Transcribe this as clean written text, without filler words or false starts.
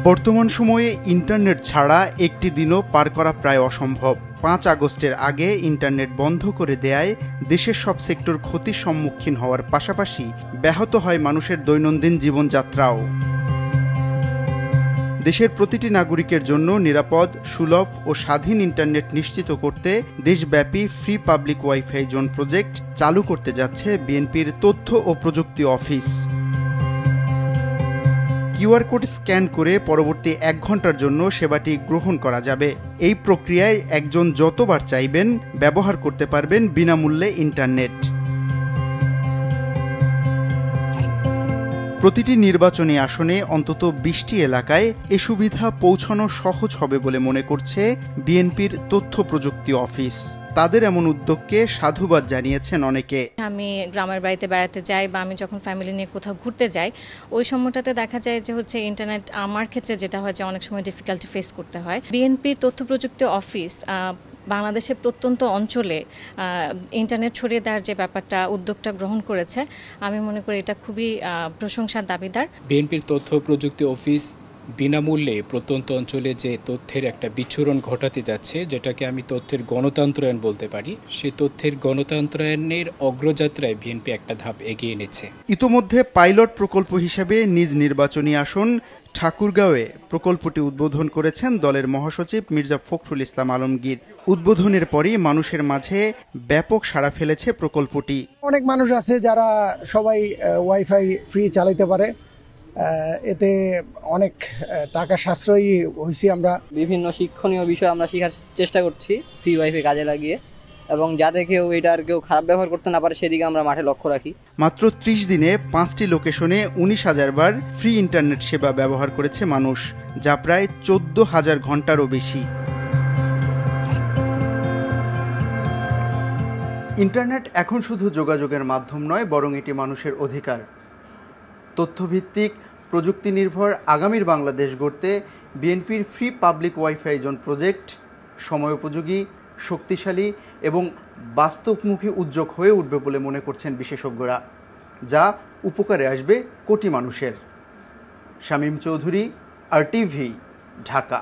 বর্তমান সময়ে ইন্টারনেট ছাড়া একটি দিনও পার করা প্রায় অসম্ভব। ৫ আগস্টের আগে ইন্টারনেট বন্ধ করে দেয়ায় দেশের সব সেক্টর ক্ষতির সম্মুখীন হওয়ার পাশাপাশি ব্যাহত হয় মানুষের দৈনন্দিন জীবনযাত্রাও। দেশের প্রতিটি নাগরিকের জন্য নিরাপদ, সুলভ ও স্বাধীন ইন্টারনেট নিশ্চিত করতে দেশব্যাপী free public wifi zone project চালু করতে যাচ্ছে বিএনপির তথ্য ও প্রযুক্তি অফিস। কিউআর কোড স্ক্যান করে পরবর্তী ১ ঘন্টার জন্য সেবাটি গ্রহণ করা যাবে। এই প্রক্রিয়ায় একজন যতবার চাইবেন ব্যবহার করতে পারবেন বিনামূল্যে ইন্টারনেট। প্রতিটি নির্বাচনী আসনে অন্তত ২০টি এলাকায় এ সুবিধা পৌঁছানো সহজ হবে বলে মনে করছে বিএনপির তথ্য প্রযুক্তি অফিস। তাদের এমন উদ্যোগকে সাধুবাদ জানিয়েছেন অনেকে। আমি গ্রামের বাড়িতে বেড়াতে যাই বা আমি যখন ফ্যামিলি নিয়ে কোথাও ঘুরতে যাই, ওই সময়টাতে দেখা যায় যে ইন্টারনেট আমার ক্ষেত্রে যেটা হয় যে অনেক সময় ডিফিকাল্টি ফেস করতে হয়। বিএনপির তথ্য প্রযুক্তি অফিস বাংলাদেশের প্রত্যন্ত অঞ্চলে ইন্টারনেট ছড়িয়ে দেওয়ার যে ব্যাপারটা উদ্যোগটা গ্রহণ করেছে, আমি মনে করি এটা খুবই প্রশংসার দাবিদার। বিএনপির তথ্য প্রযুক্তি অফিস বিনামূল্যে প্রত্যন্ত অঞ্চলে যে তথ্যের একটা বিচ্ছুরণ ঘটাতে যাচ্ছে, যেটাকে আমি তথ্যের গণতন্ত্রায়ন বলতে পারি, সেই তথ্যের গণতন্ত্রায়নের অগ্রযাত্রায় বিএনপি একটা ধাপ এগিয়ে এনেছে। ইতোমধ্যে পাইলট প্রকল্প হিসেবে নিজ নির্বাচনী আসন ঠাকুরগাঁওয়ে প্রকল্পটি উদ্বোধন করেছেন দলের মহাসচিব মির্জা ফখরুল ইসলাম আলমগীর। উদ্বোধনের পরই মানুষের মাঝে ব্যাপক সাড়া ফেলেছে প্রকল্পটি। অনেক মানুষ আছে যারা সবাই ওয়াইফাই ফ্রি চালাতে পারে, এতে অনেক টাকা সাশ্রয়ী হয়েছি। আমরা বিভিন্ন শিক্ষণীয় বিষয় আমরা শেখার চেষ্টা করছি ফ্রি ওয়াইফাই কাজে লাগিয়ে, এবং যাতে কেউ কেউ খারাপ ব্যবহার করতে না পারে সেদিকে আমরা মাঠে লক্ষ্য রাখি। মাত্র ৩০ দিনে ৫টি লোকেশনে ১৯,০০০ বার ফ্রি ইন্টারনেট সেবা ব্যবহার করেছে মানুষ, যা প্রায় ১৪,০০০ ঘন্টারও বেশি। ইন্টারনেট এখন শুধু যোগাযোগের মাধ্যম নয়, বরং এটি মানুষের অধিকার। তথ্যভিত্তিক, প্রযুক্তি নির্ভর আগামীর বাংলাদেশ গড়তে বিএনপির free public wifi zone project সময়োপযোগী, শক্তিশালী এবং বাস্তবমুখী উদ্যোগ হয়ে উঠবে বলে মনে করছেন বিশেষজ্ঞরা, যা উপকারে আসবে কোটি মানুষের। শামীম চৌধুরী, RTV, ঢাকা।